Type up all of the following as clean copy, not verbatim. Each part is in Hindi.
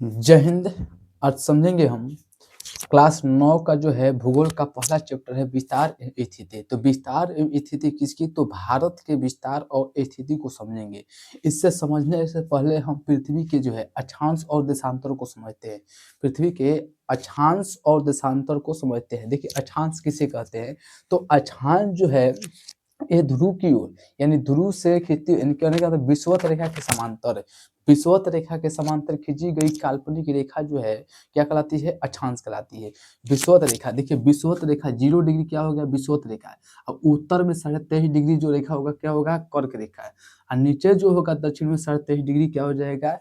जय हिंद। आज समझेंगे हम क्लास 9 का जो है भूगोल का पहला चैप्टर है विस्तार एवं स्थिति। तो विस्तार एवं स्थिति किसकी? तो भारत के विस्तार और स्थिति को समझेंगे। इससे समझने से पहले हम पृथ्वी के जो है अक्षांश और देशांतर को समझते हैं। पृथ्वी के अक्षांश और देशांतर को समझते हैं। देखिए अक्षांश किसे कहते हैं? तो अक्षांश जो है ये ध्रुव की ओर यानी ध्रुव से खींचती यानी कहने का मतलब विषुवत रेखा के समांतर, विषुवत रेखा के समांतर खींची गई काल्पनिक रेखा जो है क्या कहलाती है? अक्षांश कहलाती है। विषुवत रेखा, देखिए विषुवत रेखा 0 डिग्री क्या हो गया? विषुवत रेखा है। अब उत्तर में 23.5 डिग्री जो रेखा होगा क्या होगा? कर्क रेखा है। और नीचे जो होगा दक्षिण में 23.5 डिग्री क्या हो जाएगा?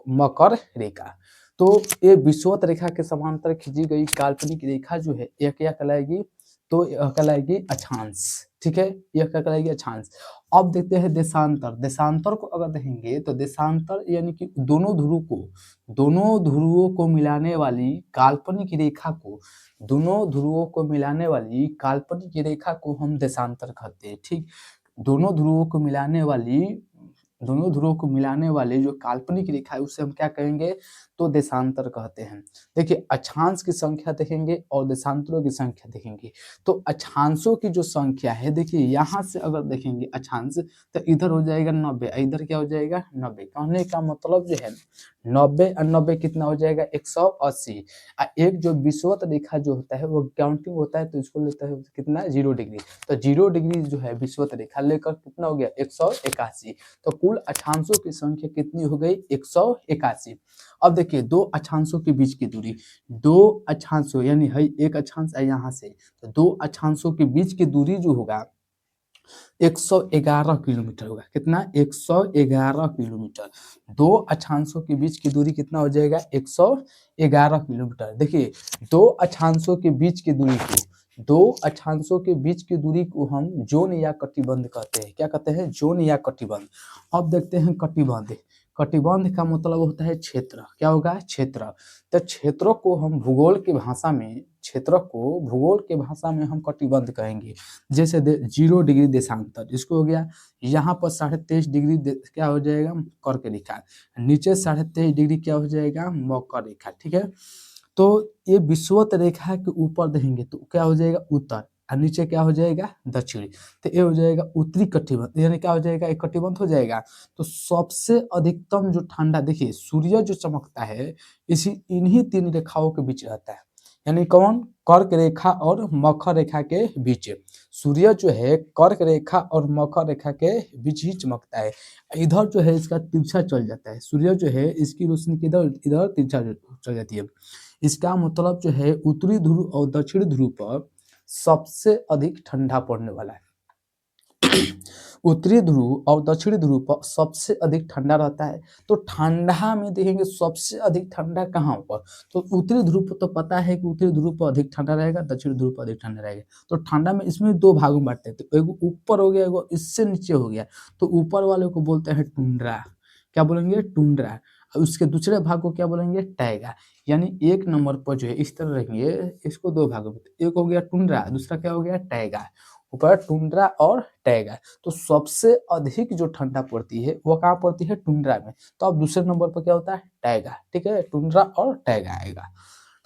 मकर रेखा। तो ये विषुवत रेखा के समांतर खींची गई काल्पनिक रेखा जो है यह क्या कहलाएगी? तो यह कहलाएगी अक्षांश। ठीक है, यह क्या कहलाएगी? अक्षांश। अब देखते हैं देशांतर। देशांतर को अगर देखेंगे तो देशांतर यानी कि दोनों ध्रुवों को मिलाने वाली काल्पनिक रेखा को, दोनों ध्रुवों को मिलाने वाली काल्पनिक रेखा को हम देशांतर कहते हैं। ठीक, दोनों ध्रुवों को मिलाने वाली, दोनों ध्रुवों को मिलाने वाले जो काल्पनिक रेखा है उसे हम क्या कहेंगे? तो देशांतर कहते हैं। देखिए अक्षांश की संख्या देखेंगे और देशांतरों की संख्या देखेंगे। तो अक्षांशों की जो संख्या है, देखिए यहाँ से अगर देखेंगे अक्षांश तो इधर हो जाएगा 90, इधर क्या हो जाएगा? 90। कहने का मतलब जो है 90 और 90 कितना हो जाएगा? 180। एक जो विषुवत रेखा जो होता है वो काउंटिंग होता है तो इसको लेता है कितना? 0 डिग्री। तो 0 डिग्री जो है विषुवत रेखा लेकर कितना हो गया? 181। तो कुल अक्षांशों की संख्या कितनी हो गई? 181। अब देखिए दो अक्षांशों के बीच की दूरी, दो अक्षांशों यानी है एक अक्षांश है यहाँ से, तो दो अक्षांशों के बीच की दूरी जो होगा 111 किलोमीटर होगा। कितना? 111 किलोमीटर। दो अक्षांशों के बीच की दूरी कितना हो जाएगा? 111 किलोमीटर। देखिए दो अक्षांशों के बीच की दूरी को, दो अक्षांशों के बीच की दूरी को हम जोन या कटिबंध कहते हैं। क्या कहते हैं? जोन या कटिबंध। अब देखते हैं कटिबंध। कटिबंध का मतलब होता है क्षेत्र। क्या होगा? क्षेत्र। तो क्षेत्रों को हम भूगोल की भाषा में, क्षेत्र को भूगोल के भाषा में हम कटिबंध कहेंगे। जैसे 0 डिग्री देशांतर, इसको हो गया यहाँ पर 23.5 डिग्री क्या हो जाएगा? कर्क रेखा। नीचे 23.5 डिग्री क्या हो जाएगा? मकर रेखा। ठीक है, तो ये विषुवत रेखा के ऊपर देखेंगे तो क्या हो जाएगा? उत्तर, और नीचे क्या हो जाएगा? दक्षिण। तो ये हो जाएगा उत्तरी कटिबंध, यानी क्या हो जाएगा? एक कटिबंध हो जाएगा। तो सबसे अधिकतम जो ठंडा, देखिए सूर्य जो चमकता है इसी इन्हीं तीन रेखाओं के बीच रहता है। यानी कौन? कर्क रेखा और मकर रेखा के बीच। सूर्य जो है कर्क रेखा और मकर रेखा के बीच ही चमकता है। इधर जो है इसका तिरछा चल जाता है। सूर्य जो है इसकी रोशनी किधर? इधर तिरछा चल जाती है। इसका मतलब जो है उत्तरी ध्रुव और दक्षिणी ध्रुव पर सबसे अधिक ठंडा पड़ने वाला है। उत्तरी ध्रुव और दक्षिणी ध्रुव पर सबसे अधिक ठंडा रहता है। तो ठंडा में देखेंगे सबसे अधिक ठंडा कहाँ पर? तो उत्तरी ध्रुव पर तो पता है कि उत्तरी ध्रुव पर अधिक ठंडा रहेगा, दक्षिणी ध्रुव पर अधिक ठंडा रहेगा। तो ठंडा में इसमें दो भागों में बांटते हैं, तो एगो ऊपर हो गया, एगो इससे नीचे हो गया। तो ऊपर वाले को बोलते हैं टुंड्रा। क्या बोलेंगे? टुंड्रा। और उसके दूसरे भाग को क्या बोलेंगे? टैगा। यानी एक नंबर पर जो है इस तरह रहेंगे, इसको दो भागों में, एक हो गया टुंड्रा, दूसरा क्या हो गया? टैगा। ऊपर टुंड्रा और टैगा। तो सबसे अधिक जो ठंडा पड़ती है वो कहाँ पड़ती है? टुंड्रा में। तो अब दूसरे नंबर पर क्या होता है? टैगा। ठीक है, टुंड्रा और टैगा आएगा।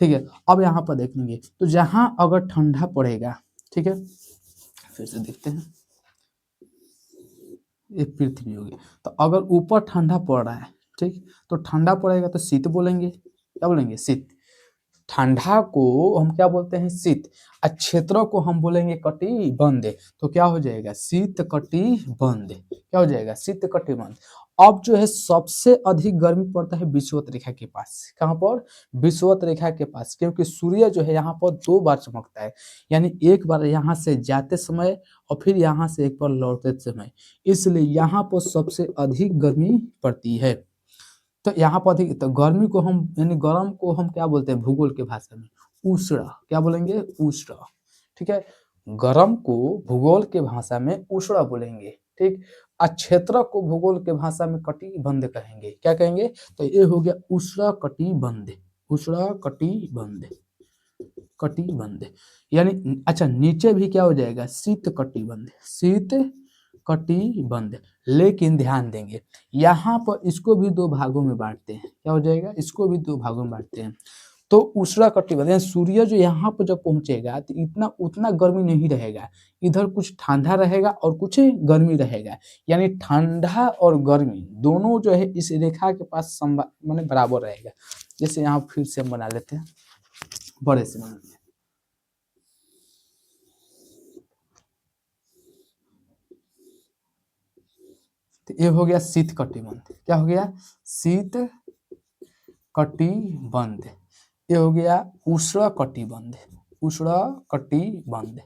ठीक है, अब यहाँ पर देखेंगे तो जहाँ अगर ठंडा पड़ेगा, ठीक है, फिर से देखते हैं, ये पृथ्वी होगी। तो अगर ऊपर ठंडा पड़ रहा है, ठीक, तो ठंडा पड़ेगा तो शीत बोलेंगे। क्या बोलेंगे? शीत। ठंडा को हम क्या बोलते हैं? शीत। और क्षेत्र को हम बोलेंगे कटिबंध। तो क्या हो जाएगा? शीत कटिबंध। क्या हो जाएगा? शीत कटिबंध। अब जो है सबसे अधिक गर्मी पड़ता है विषुवत रेखा के पास। कहाँ पर? विषुवत रेखा के पास, क्योंकि सूर्य जो है यहाँ पर दो बार चमकता है। यानी एक बार यहाँ से जाते समय और फिर यहाँ से एक बार लौटते समय, इसलिए यहाँ पर सबसे अधिक गर्मी पड़ती है। तो यहाँ पर अधिक, तो गर्मी को हम यानी गर्म को हम क्या बोलते हैं भूगोल के भाषा में? उष्ण। क्या बोलेंगे? उष्ण। ठीक है, गर्म को भूगोल के भाषा में उष्ण बोलेंगे। ठीक, और क्षेत्र को भूगोल के भाषा में कटिबंध कहेंगे। क्या कहेंगे? तो ये हो गया उष्ण कटिबंध। उष्ण कटिबंध, कटिबंध। यानी अच्छा नीचे भी क्या हो जाएगा? शीत कटिबंध। शीत कटिबंध। लेकिन ध्यान देंगे यहाँ पर इसको भी दो भागों में बांटते हैं, क्या हो जाएगा, इसको भी दो भागों में बांटते हैं। तो उष्ण कटिबंध यानी सूर्य जो यहाँ पर जब पहुंचेगा तो इतना उतना गर्मी नहीं रहेगा, इधर कुछ ठंडा रहेगा और कुछ गर्मी रहेगा, यानी ठंडा और गर्मी दोनों जो है इस रेखा के पास माने बराबर रहेगा। जैसे यहाँ फिर से हम बना लेते हैं, बड़े से बना लेते हैं। तो ये हो गया शीत कटिबंध, क्या हो गया, शीत कटिबंध। ये हो गया उष्ण कटिबंध, उष्ण कटिबंध,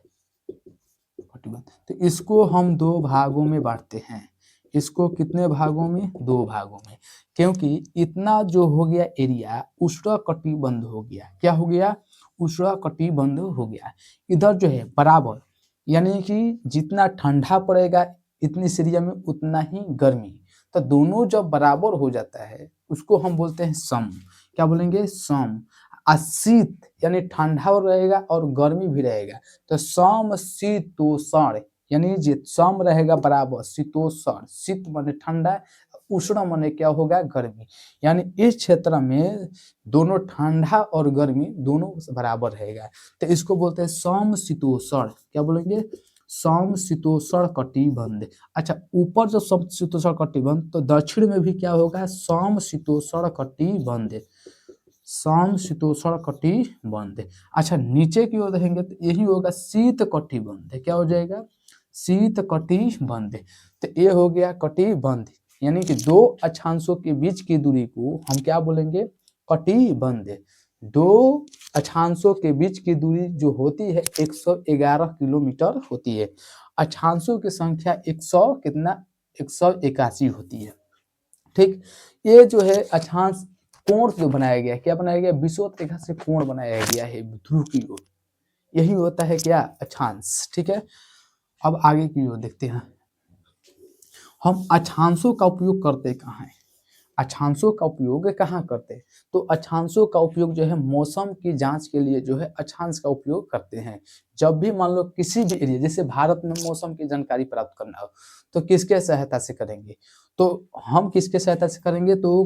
कटिबंध। तो इसको हम दो भागों में बांटते हैं, इसको कितने भागों में, दो भागों में, क्योंकि इतना जो हो गया एरिया उष्ण कटिबंध हो गया, क्या हो गया, उष्ण कटिबंध हो गया। इधर जो है बराबर, यानी कि जितना ठंडा पड़ेगा इतनी इस एरिया में उतना ही गर्मी, तो दोनों जब बराबर हो जाता है उसको हम बोलते हैं सम, क्या बोलेंगे, सम। शीत यानी ठंडा रहेगा और गर्मी भी रहेगा, तो सम शीतोष्ण, यानी जो सम रहेगा बराबर, शीतोष्ण, शीत माने ठंडा, उष्ण माने क्या होगा, गर्मी, यानी इस क्षेत्र में दोनों ठंडा और गर्मी दोनों बराबर रहेगा, तो इसको बोलते हैं सम शीतोष्ण, क्या बोलेंगे, सम शीतोष्ण कटिबंध। अच्छा, ऊपर जो सम शीतोष्ण कटिबंध, तो दक्षिण में भी क्या होगा, सम शीतोष्ण कटिबंध, सम शीतोष्ण कटिबंध। अच्छा, नीचे की ओर देखेंगे तो यही होगा शीत कटिबंध, क्या हो जाएगा, शीत कटिबंध। तो ये हो गया कटिबंध, यानी कि दो अक्षांशों के बीच की दूरी को हम क्या बोलेंगे, कटिबंध। दो अक्षांशों के बीच की दूरी जो होती है 111 किलोमीटर होती है, अक्षांशों की संख्या 100 कितना, 181 होती है, ठीक। ये जो है अक्षांश कोण जो बनाया गया, क्या बनाया गया, विषुवत रेखा से कोण बनाया गया है ध्रुव की ओर, यही होता है क्या, अक्षांश, ठीक है। अब आगे की ओर देखते हैं, हम अक्षांशों का उपयोग करते कहाँ हैं, अक्षांशों का उपयोग कहाँ करते हैं, तो अक्षांशों का उपयोग जो है मौसम की जांच के लिए जो है अक्षांश का उपयोग करते हैं। जब भी मान लो किसी भी एरिया, जैसे भारत में मौसम की जानकारी प्राप्त करना हो तो किसके सहायता से करेंगे, तो हम किसके सहायता से करेंगे, तो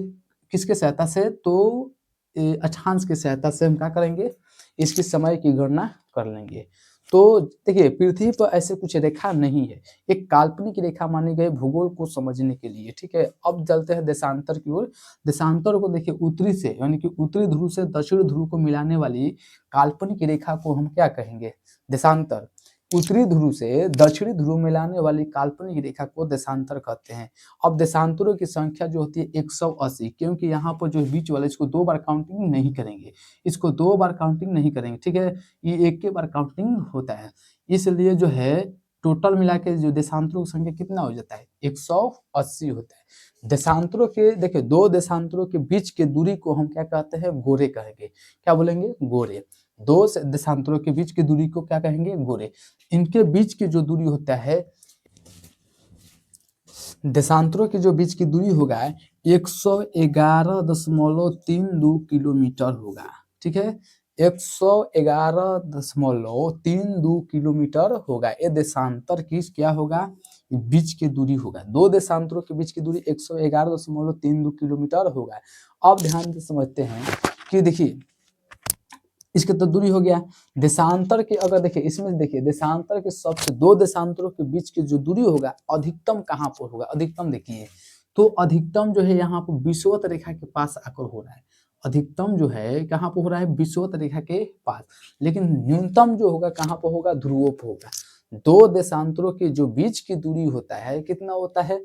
किसके सहायता से, तो अक्षांश की सहायता से हम क्या करेंगे, इसकी समय की गणना कर लेंगे। तो देखिए पृथ्वी पर ऐसे कुछ रेखा नहीं है, एक काल्पनिक रेखा मानी गई भूगोल को समझने के लिए, ठीक है। अब चलते हैं देशांतर की ओर। देशांतर को देखिए उत्तरी से यानी कि उत्तरी ध्रुव से दक्षिण ध्रुव को मिलाने वाली काल्पनिक रेखा को हम क्या कहेंगे, देशांतर। उत्तरी ध्रुव से दक्षिणी ध्रुव में लाने वाली काल्पनिक रेखा को देशांतर कहते हैं। अब देशांतरों की संख्या जो होती है 180, क्योंकि यहाँ पर जो बीच वाला इसको दो बार काउंटिंग नहीं करेंगे, इसको दो बार काउंटिंग नहीं करेंगे, ठीक है, ये एक के बार काउंटिंग होता है, इसलिए जो है टोटल मिला के जो देशांतरों की संख्या कितना हो जाता है, 180 होता है। देशांतरों के देखिए दो देशांतरों के बीच के दूरी को हम क्या कहते हैं, गोरे कहेंगे, क्या बोलेंगे, गोरे। दो देशांतरों के बीच की दूरी को क्या कहेंगे, गोरे। इनके बीच की जो दूरी होता है, देशांतरों के जो बीच की दूरी होगा 111.32 किलोमीटर होगा, ठीक है, 111.32 किलोमीटर होगा, ये देशांतर की क्या होगा, बीच की दूरी होगा। दो देशांतरों के बीच की दूरी 111.32 किलोमीटर होगा। अब ध्यान से समझते हैं कि देखिए इसकी तो दूरी हो गया, देशांतर के अगर देखिए इसमें देखिए देशांतर के सबसे दो देशांतरों के बीच की जो दूरी होगा अधिकतम कहाँ पर होगा, अधिकतम देखिए, तो अधिकतम जो है यहाँ पर विषुवत रेखा के पास आकर हो रहा है, अधिकतम जो है कहाँ पर हो रहा है, विषुवत रेखा के पास, लेकिन न्यूनतम जो होगा कहाँ पर होगा, ध्रुवों पर होगा। दो देशांतरों के जो बीच की दूरी होता है कितना होता है,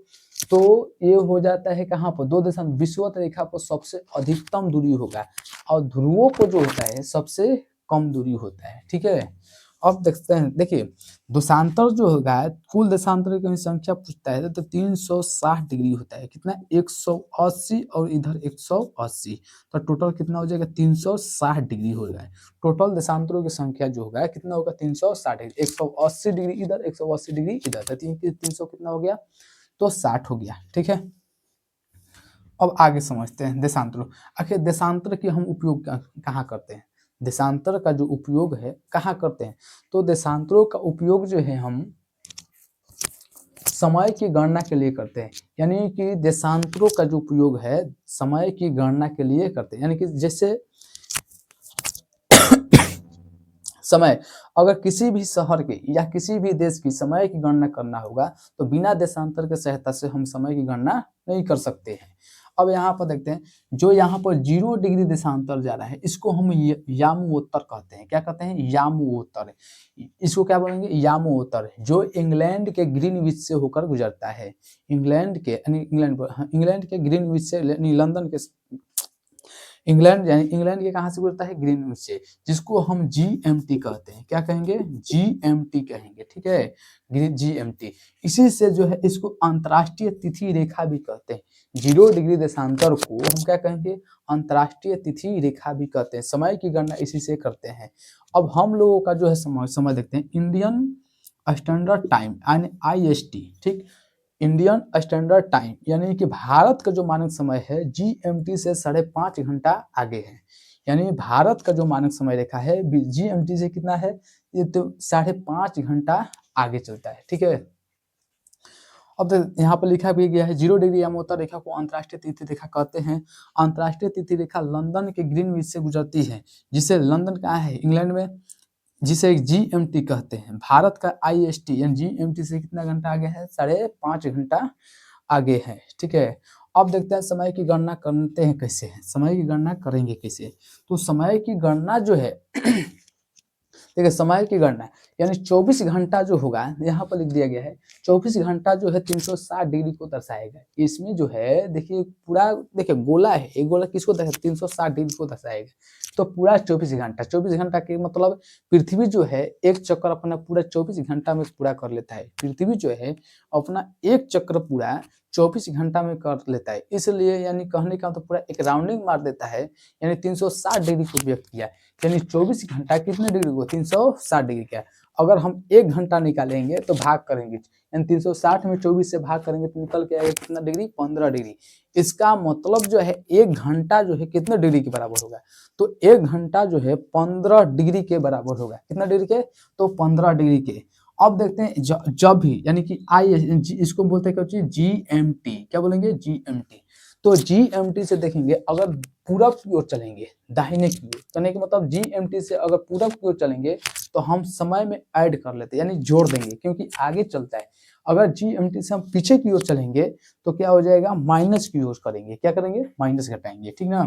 तो ये हो जाता है कहाँ पर, दो देशांतर विषुवत रेखा पर सबसे अधिकतम दूरी होगा और ध्रुवों को जो होता है सबसे कम दूरी होता है, ठीक है। अब देखते हैं, देखिए देशांतर जो होगा कुल देशांतर की संख्या पूछता है तो 360 डिग्री होता है, कितना 180 और इधर 180, तो टोटल कितना हो जाएगा 360 डिग्री हो जाएगा। टोटल देशांतरों की संख्या जो होगा कितना होगा 360 डिग्री, 180 डिग्री इधर 180 डिग्री इधर, तो 300 कितना हो गया, तो 60 हो गया, ठीक है। अब आगे समझते हैं देशांतरों। आखिर देशांतर की हम उपयोग कहाँ करते हैं, देशांतर का जो उपयोग है कहाँ करते हैं, तो देशांतरों का उपयोग जो है हम समय की गणना के लिए करते हैं, यानी कि देशांतरों का जो उपयोग है समय की गणना के लिए करते हैं। यानी कि जैसे समय, अगर किसी भी शहर के या किसी भी देश की समय की गणना करना होगा तो बिना देशांतर के सहायता से हम समय की गणना नहीं कर सकते हैं। अब यहाँ पर देखते हैं, जो यहाँ पर 0 डिग्री देशांतर जा रहा है इसको हम यामुवोत्तर कहते हैं। क्या कहते हैं? यामुवोत्तर। इसको क्या बोलेंगे? यामुवोत्तर, जो इंग्लैंड के ग्रीनविच से होकर गुजरता है। इंग्लैंड के यानी इंग्लैंड के ग्रीनविच से यानी लंदन के इंग्लैंड, यानी इंग्लैंड के कहाँ से गुजरता है? ग्रीनविच से, जिसको हम जीएमटी कहते हैं। क्या कहेंगे? जीएमटी कहेंगे। ठीक है, जीएमटी। इसी से जो है इसको अंतर्राष्ट्रीय तिथि रेखा भी कहते हैं। 0 डिग्री देशांतर को हम क्या कहेंगे? अंतर्राष्ट्रीय तिथि रेखा भी कहते हैं। समय की गणना इसी से करते हैं। अब हम लोगों का जो है समय देखते हैं, इंडियन स्टैंडर्ड टाइम यानी IST। ठीक, इंडियन स्टैंडर्ड टाइम यानी कि भारत का जो मानक समय है जीएमटी से 5.5 घंटा आगे है। यानी भारत का जो मानक समय रेखा है जीएमटी से कितना है? ये तो 5.5 घंटा आगे चलता है। ठीक है, अब यहाँ पर लिखा भी गया है 0 डिग्री यामोत्तर रेखा को अंतर्राष्ट्रीय तिथि रेखा कहते हैं। अंतर्राष्ट्रीय तिथि रेखा लंदन के ग्रीनविच से गुजरती है, जिसे लंदन कहाँ है? इंग्लैंड में, जिसे जीएमटी कहते हैं। भारत का IST यानी जीएमटी से कितना घंटा आगे है? 5.5 घंटा आगे है। ठीक है, अब देखते हैं समय की गणना करते हैं कैसे है, समय की गणना करेंगे कैसे। तो समय की गणना जो है देखिए, समय की गणना यानी 24 घंटा जो होगा, यहाँ पर लिख दिया गया है 24 घंटा जो है 360 डिग्री को दर्शाएगा। इसमें जो है देखिए पूरा, देखिए गोला है, एक गोला किसको दर्शाएगा? 360 डिग्री को दर्शाएगा। तो पूरा 24 घंटा के मतलब पृथ्वी जो है एक चक्कर अपना पूरा 24 घंटा में पूरा कर लेता है। पृथ्वी जो है अपना एक चक्र पूरा 24 घंटा में कर लेता है। इसलिए यानी कहने का तो पूरा एक राउंडिंग मार देता है, यानी 360 डिग्री को व्यक्त किया। यानी 24 घंटा कितने डिग्री को? 360 डिग्री का। अगर हम 1 घंटा निकालेंगे तो भाग करेंगे, यानी 360 में 24 से भाग करेंगे तो निकल के आएगा कितना डिग्री? 15 डिग्री। इसका मतलब जो है 1 घंटा जो है कितने डिग्री के बराबर होगा? तो 1 घंटा जो है 15 डिग्री के बराबर होगा। कितना डिग्री के? तो 15 डिग्री के। अब देखते हैं जब भी, यानी कि इसको बोलते हैं क्या? जीएमटी। क्या बोलेंगे? जीएमटी। तो जीएमटी से देखेंगे, अगर पूरब की ओर चलेंगे, दाहिने की ओर, कहने का मतलब जीएमटी से अगर पूरब की ओर चलेंगे तो हम समय में ऐड कर लेते हैं, यानी जोड़ देंगे, क्योंकि आगे चलता है। अगर जीएमटी से हम पीछे की ओर चलेंगे तो क्या हो जाएगा? माइनस की ओर करेंगे। क्या करेंगे? माइनस घटाएंगे। ठीक ना?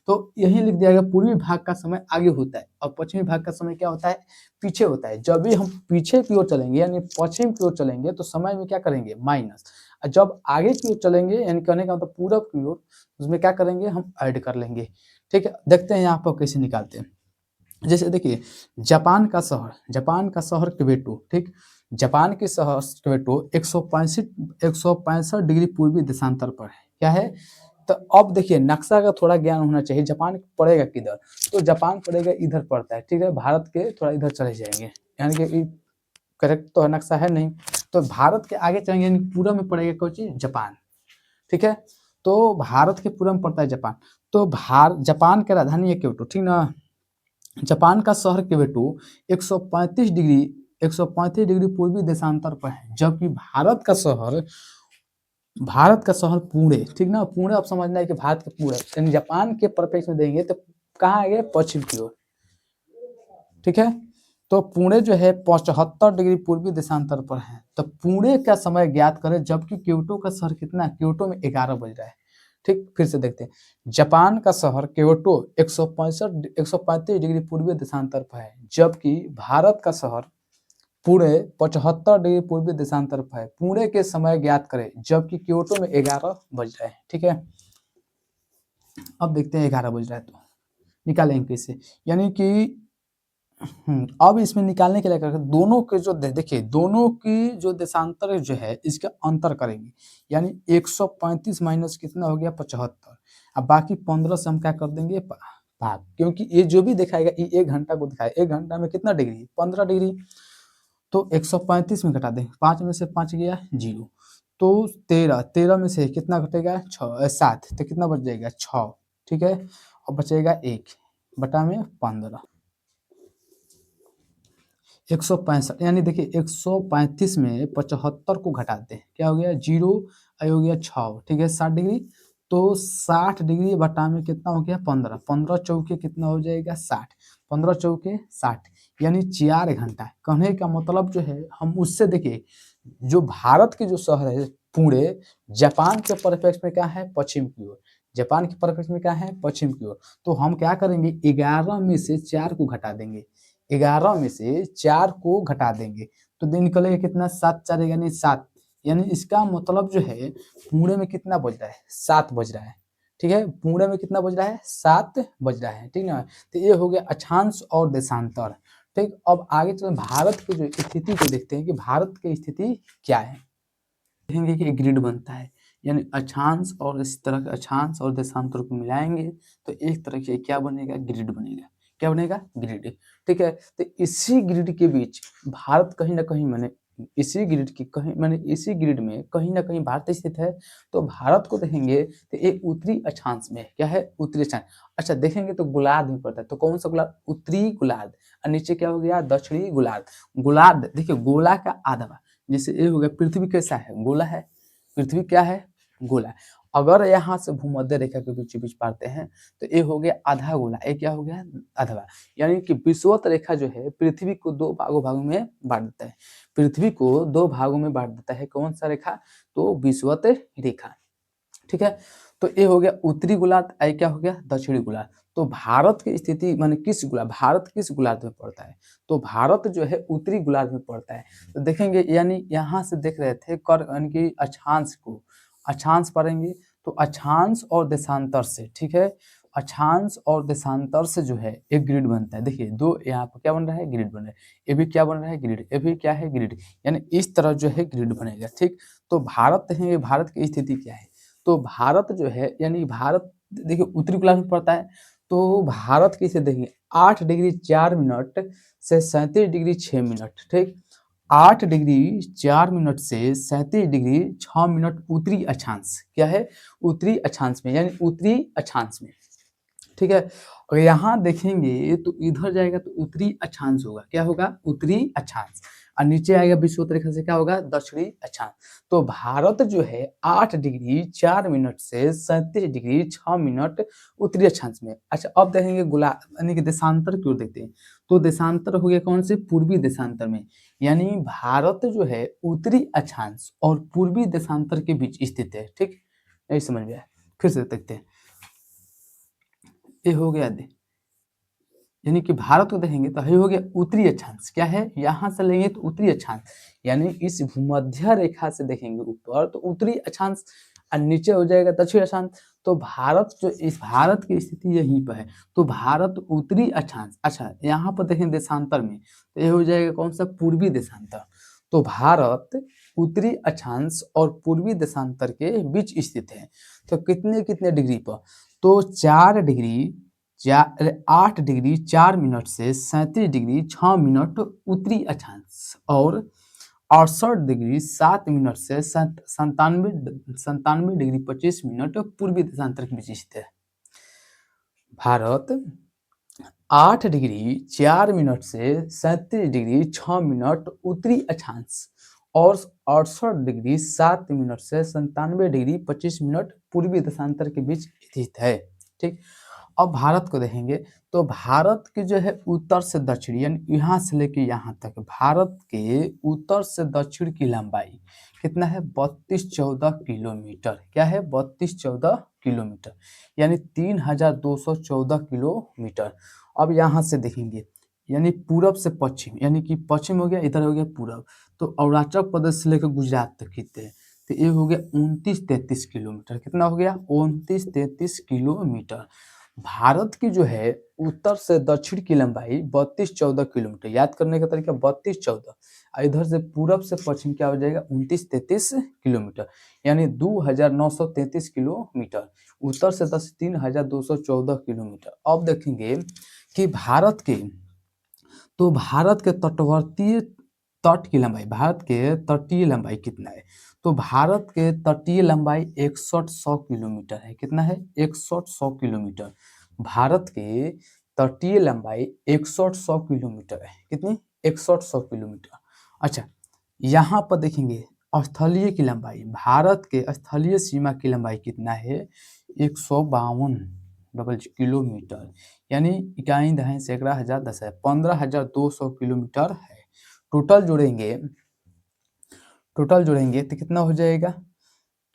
तो यही लिख दिया गया, पूर्वी भाग का समय आगे होता है और पश्चिमी भाग का समय क्या होता है? पीछे होता है। जब भी हम पीछे की ओर चलेंगे यानी पश्चिम की ओर चलेंगे तो समय में क्या करेंगे? माइनस। जब आगे की ओर चलेंगे यानी कहने का मतलब पूरब की ओर, उसमें क्या करेंगे? हम ऐड कर लेंगे। ठीक है, देखते हैं यहाँ पर कैसे निकालते हैं। जैसे देखिए, जापान का शहर क्वेटो। ठीक, जापान के शहर क्वेटो 165 डिग्री पूर्वी देशांतर पर है। क्या है? तो अब देखिए, नक्शा का थोड़ा ज्ञान होना चाहिए। जापान पड़ेगा किधर? तो जापान पड़ेगा इधर पड़ता है। ठीक है, भारत के थोड़ा इधर चले जाएंगे, यानी कि करेक्ट तो नक्शा है नहीं, तो भारत के आगे चलेंगे यानी पूरब में पड़ेगा कोई चीज? जापान। ठीक है, तो भारत के पूरब में पड़ता है जापान। तो जापान की राजधानी है क्योटो। ठीक ना? जापान का शहर क्वेटो 135 डिग्री पूर्वी देशांतर पर है, जबकि भारत का शहर पुणे। ठीक ना? पुणे अब समझना है कि भारत के पुणे, यानी जापान के परिप्रेक्ष्य में देंगे तो कहाँ आएगा? पश्चिम की ओर। ठीक है, तो पुणे जो है 75 डिग्री पूर्वी देशांतर पर है। तो पुणे का समय ज्ञात करें, जबकि क्योटो का शहर कितना? क्योटो में 11 बज रहा है। ठीक, फिर से देखते हैं, जापान का शहर क्योटो 135 डिग्री पूर्वी देशांतर पर है, जबकि भारत का शहर पुणे 75 डिग्री पूर्वी देशांतर पर है। पुणे के समय ज्ञात करें, जबकि क्योटो में 11 बज रहे हैं। ठीक है, अब देखते हैं 11 बज रहा है तो निकालेंगे कैसे, यानी कि अब इसमें निकालने के लिए क्या करें? दोनों के जो देखिए, दोनों की जो देशांतर जो है इसका अंतर करेंगे, यानी 135 माइनस कितना हो गया? 75। अब बाकी 15 से हम क्या कर देंगे? भाग, क्योंकि ये जो भी दिखाएगा ये 1 घंटा को दिखाएगा। 1 घंटा में कितना डिग्री? 15 डिग्री। तो 135 में घटा दें, 5 में से 5 गया 0, तो 13 में से कितना घटेगा? 7, तो कितना बच जाएगा? 6। ठीक है, और बचेगा 1 बटा में 15। 165 यानी देखिए 135 में 75 को घटाते हैं, क्या हो गया 0 हो गया 6, ठीक है 60 डिग्री। तो 60 डिग्री बटा में कितना हो गया 15, 15 चौके कितना हो जाएगा 60, 15 चौके 60 यानी 4 घंटा। कहने का मतलब जो है हम उससे देखिए जो भारत के जो शहर है पूरे जापान के परिप्रेक्ष्य में क्या है पश्चिम की ओर, जापान के परिप्रेक्ष्य में क्या है पश्चिम की ओर। तो हम क्या करेंगे 11 में से 4 को घटा देंगे, 11 में से 4 को घटा देंगे तो दिन निकलेगा कितना 7 4 यानी 7, यानी इसका मतलब जो है पुणे में कितना बज रहा है 7 बज रहा है, ठीक है पुणे में कितना बज रहा है 7 बज रहा है, ठीक ना। तो ये हो गया अक्षांश और देशांतर। ठीक, अब आगे चल भारत की जो स्थिति को देखते हैं कि भारत की स्थिति क्या है। देखेंगे कि एक ग्रिड बनता है, यानी अक्षांश और इस तरह के अक्षांश और देशांतर को मिलाएंगे तो एक तरह के क्या बनेगा ग्रिड बनेगा, क्या बनेगा ग्रिड, ठीक है। तो इसी ग्रिड के बीच भारत कहीं ना कहीं मैंने इसी ग्रिड की कहीं मैंने इसी ग्रिड में कहीं ना कहीं भारत स्थित है। तो भारत को देखेंगे तो एक उत्तरी अक्षांश में क्या है उत्तरी अक्षांश। अच्छा देखेंगे तो गोलार्ध में पड़ता है, तो कौन सा गोलार्ध उत्तरी गोलार्ध, और नीचे क्या हो गया दक्षिणी गोलार्ध। गोलार्ध देखिए गोला का आधा, जैसे ये हो गया पृथ्वी कैसा है गोला है, पृथ्वी क्या है गोला है। अगर यहाँ से भूमध्य रेखा के बीच बीच पाते हैं तो ये हो गया आधा गोला, ये क्या हो गया आधा, यानी कि विषुवत रेखा जो है पृथ्वी को दो भागों में बांट देता है, पृथ्वी को दो भागों में बांट देता है कौन सा रेखा तो विषुवत रेखा, ठीक है। तो ये हो गया उत्तरी गोलार्ध, ये क्या हो गया दक्षिणी गोलार्ध। तो भारत की स्थिति माने किस गोलार्ध, भारत किस गोलार्ध में पड़ता है तो भारत जो है उत्तरी गोलार्ध में पड़ता है। तो देखेंगे यानी यहाँ से देख रहे थे कर यानी कि अक्षांश को, अक्षांश पढ़ेंगे तो अक्षांश और देशांतर से, ठीक है अक्षांश और देशांतर से जो है एक ग्रिड बनता है। देखिए दो यहाँ पर क्या बन रहा है ग्रिड बन रहा है, ये भी क्या बन रहा है ग्रिड, ये भी क्या है ग्रिड, यानी इस तरह जो है ग्रिड बनेगा, ठीक। तो भारत है भारत की स्थिति क्या है तो भारत जो है यानी भारत देखिए उत्तरी गोलार्ध में पड़ता है। तो भारत की स्थिति देखिए 8 डिग्री 4 मिनट से 37 डिग्री 6 मिनट, ठीक 8 डिग्री 4 मिनट से 37 डिग्री 6 मिनट उत्तरी अक्षांश, क्या है उत्तरी अक्षांश में यानी उत्तरी अक्षांश में, ठीक है। और यहाँ देखेंगे तो इधर जाएगा तो उत्तरी अक्षांश होगा, क्या होगा उत्तरी अक्षांश, और नीचे आएगा विषुवत रेखा से क्या होगा दक्षिणी अक्षांश। तो भारत जो है 8 डिग्री 4 मिनट से 37 डिग्री 6 मिनट उत्तरी अक्षांश में। अच्छा अब देखेंगे गोला यानी कि देशांतर क्यों देखते हैं तो देशांतर हो गया कौन से पूर्वी देशांतर में, यानी भारत जो है उत्तरी अक्षांश और पूर्वी देशांतर के बीच स्थित है, ठीक नहीं समझ में आया फिर से देखते हैं। ये हो गया यानी कि भारत को देखेंगे तो ये हो गया उत्तरी अक्षांश, क्या है यहाँ से लेंगे तो उत्तरी अक्षांश, यानी इस भूमध्य रेखा से देखेंगे ऊपर तो उत्तरी अक्षांश और नीचे हो जाएगा दक्षिण अक्षांश। तो भारत जो इस भारत की स्थिति यहीं पर है तो भारत उत्तरी अक्षांश। अच्छा यहाँ पर देखें देशांतर में तो ये हो जाएगा कौन सा पूर्वी देशांतर। तो भारत उत्तरी अक्षांश और पूर्वी देशांतर के बीच स्थित है। तो कितने कितने डिग्री पर तो 4 डिग्री 8 डिग्री 4 मिनट से 37 डिग्री 6 मिनट उत्तरी अक्षांश और 68 डिग्री 7 मिनट से 97 डिग्री 25 मिनट पूर्वी देशांतर के बीच स्थित है। भारत 8 डिग्री 4 मिनट से 37 डिग्री 6 मिनट उत्तरी अक्षांश और 68 डिग्री 7 मिनट से 97 डिग्री 25 मिनट पूर्वी देशांतर के बीच स्थित है, ठीक। अब भारत को देखेंगे तो भारत के जो है उत्तर से दक्षिण यानी यहाँ से लेके यहाँ तक भारत के उत्तर से दक्षिण की लंबाई कितना है 3214 किलोमीटर, क्या है 3214 किलोमीटर यानी 3214 किलोमीटर। अब यहाँ से देखेंगे यानी पूरब से पश्चिम यानी कि पश्चिम हो गया इधर हो गया पूरब, तो अरुणाचल प्रदेश से लेकर गुजरात तक कितने तो ये हो गया 2933 किलोमीटर, कितना हो गया 2933 किलोमीटर। भारत की जो है उत्तर से दक्षिण की लंबाई 3214 किलोमीटर, याद करने का तरीका 3214, इधर से पूरब से पश्चिम क्या हो जाएगा 2933 किलोमीटर यानी 2933 किलोमीटर, उत्तर से 3214 किलोमीटर। अब देखेंगे कि भारत के तो भारत के तटवर्ती तट की लंबाई भारत के तटीय लंबाई कितना है तो भारत के तटीय लंबाई 6100 किलोमीटर है, कितना है 6100 किलोमीटर। भारत के तटीय लंबाई 6100 किलोमीटर है, कितनी 6100 किलोमीटर। अच्छा, यहाँ पर देखेंगे स्थलीय की लंबाई, भारत के स्थलीय सीमा की लंबाई कितना है, 152 किलोमीटर, यानी इकाई दहाई सैकड़ा हजार दस है, 15200 किलोमीटर है। टोटल जोड़ेंगे तो कितना हो जाएगा,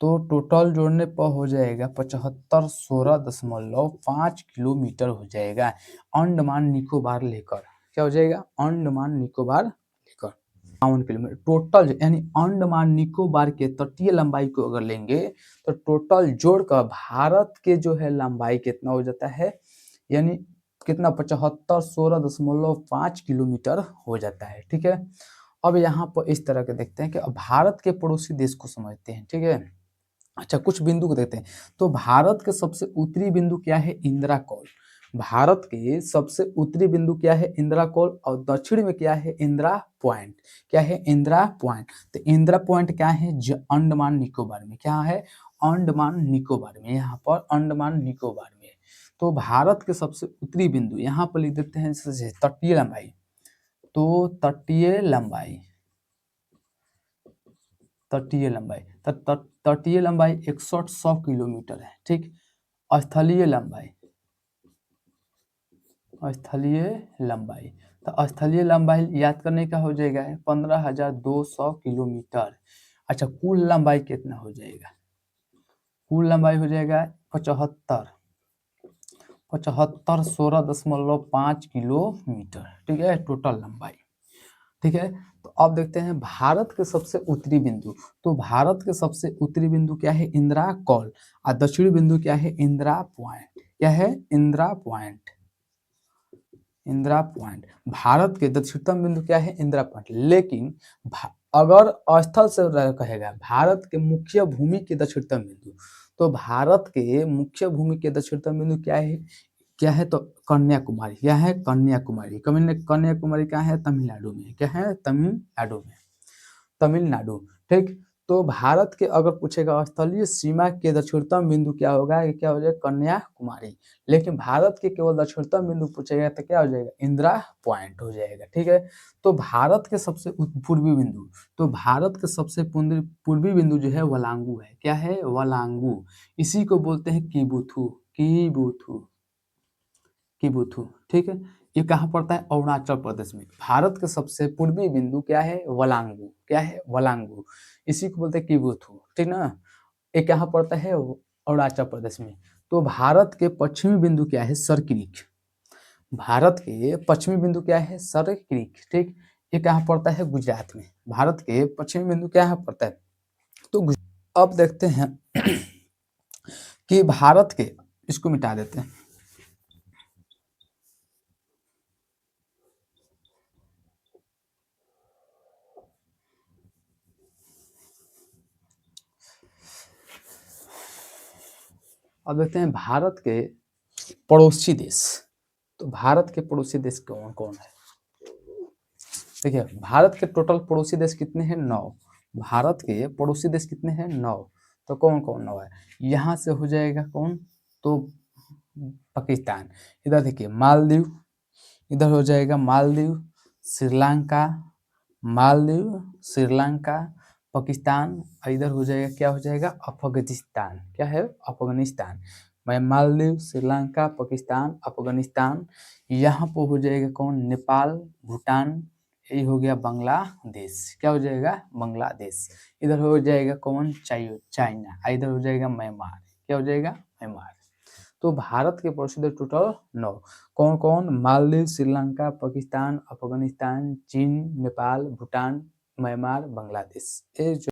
तो टोटल जोड़ने पर हो जाएगा 7516.5 किलोमीटर हो जाएगा, अंडमान निकोबार लेकर। क्या हो जाएगा, अंडमान निकोबार लेकर 52 किलोमीटर टोटल, यानी अंडमान निकोबार के तटीय लंबाई को अगर लेंगे तो टोटल जोड़कर भारत के जो है लंबाई कितना हो जाता है, यानी कितना 7516.5 किलोमीटर हो जाता है। ठीक है, अब यहाँ पर इस तरह के देखते हैं कि अब भारत के पड़ोसी देश को समझते हैं। ठीक है, अच्छा कुछ बिंदु को देखते हैं। तो भारत के सबसे उत्तरी बिंदु क्या है, इंदिरा कौल। भारत के सबसे उत्तरी बिंदु क्या है, इंदिरा कौल, और दक्षिण में क्या है, इंदिरा पॉइंट। क्या है, इंदिरा पॉइंट। तो इंदिरा पॉइंट क्या है, अंडमान निकोबार में। क्या है, अंडमान निकोबार में, यहाँ पर अंडमान निकोबार में। तो भारत के सबसे उत्तरी बिंदु यहाँ पर लिख देते हैं जैसे तटीय लंबाई। तो तटीय लंबाई तटीय लंबाई 6100 किलोमीटर है। ठीक, स्थलीय लंबाई तो स्थलीय लंबाई याद करने का हो जाएगा 15200 किलोमीटर। अच्छा, कुल लंबाई कितना हो जाएगा, कुल लंबाई हो जाएगा 7516.5 किलोमीटर। ठीक है, टोटल लंबाई। ठीक है, तो अब देखते हैं भारत के सबसे उत्तरी बिंदु। तो भारत के सबसे उत्तरी बिंदु क्या है, इंदिरा कौल, और दक्षिणी बिंदु क्या है, इंदिरा पॉइंट। क्या है, इंदिरा पॉइंट। भारत के दक्षिणतम बिंदु क्या है, इंदिरा पॉइंट। लेकिन अगर स्थल से कहेगा भारत के मुख्य भूमि के दक्षिणतम बिंदु, तो भारत के मुख्य भूमि के दक्षिणतम बिंदु क्या है, तो कन्याकुमारी। क्या है, कन्याकुमारी क्या है, तमिलनाडु में। क्या है, तमिलनाडु। ठीक, तो भारत के अगर पूछेगा स्थलीय सीमा के दक्षिणतम बिंदु क्या होगा, ये क्या हो जाएगा, कन्याकुमारी। लेकिन भारत के केवल दक्षिणतम बिंदु पूछेगा तो क्या हो जाएगा, इंदिरा पॉइंट हो जाएगा। ठीक है, तो भारत के सबसे पूर्वी बिंदु, तो भारत के सबसे पूर्वी बिंदु जो है वलांगू है। क्या है, वलांगू। इसी को बोलते हैं किबुथु। ठीक है, ये कहाँ पड़ता है, अरुणाचल प्रदेश में। भारत के सबसे पूर्वी बिंदु क्या है, वलांगू। क्या है, वलांगू। इसी को बोलते हैं किबुथु। ठीक ना, ये कहाँ पड़ता है, अरुणाचल प्रदेश में। तो भारत के पश्चिमी बिंदु क्या है, सरक्रिक। भारत के पश्चिमी बिंदु क्या है, सरक्रिक। ठीक, ये कहाँ पड़ता है, गुजरात में। भारत के पश्चिमी बिंदु क्या पड़ता है, तो अब देखते हैं कि भारत के, इसको मिटा देते हैं। अब देखते हैं भारत के पड़ोसी देश। तो भारत के पड़ोसी देश कौन कौन है, देखिए भारत के टोटल पड़ोसी देश कितने हैं, 9। भारत के पड़ोसी देश कितने हैं, 9। तो कौन कौन 9 है, यहाँ से हो जाएगा कौन, तो पाकिस्तान। इधर देखिए मालदीव, इधर हो जाएगा मालदीव, श्रीलंका, पाकिस्तान, और इधर हो जाएगा क्या हो जाएगा, अफगानिस्तान। क्या है, अफगानिस्तान। मैं मालदीव, श्रीलंका, पाकिस्तान, अफगानिस्तान। यहाँ पर हो जाएगा कौन, नेपाल, भूटान, यही हो गया बांग्लादेश। क्या हो जाएगा, बांग्लादेश। इधर हो जाएगा कौन, चाइना, इधर हो जाएगा म्यांमार। क्या हो जाएगा, म्यांमार। तो भारत के पड़ोसी देश टोटल 9। कौन कौन, मालदीव, श्रीलंका, पाकिस्तान, अफगानिस्तान, चीन, नेपाल, भूटान, म्यांमार, बांग्लादेश। ये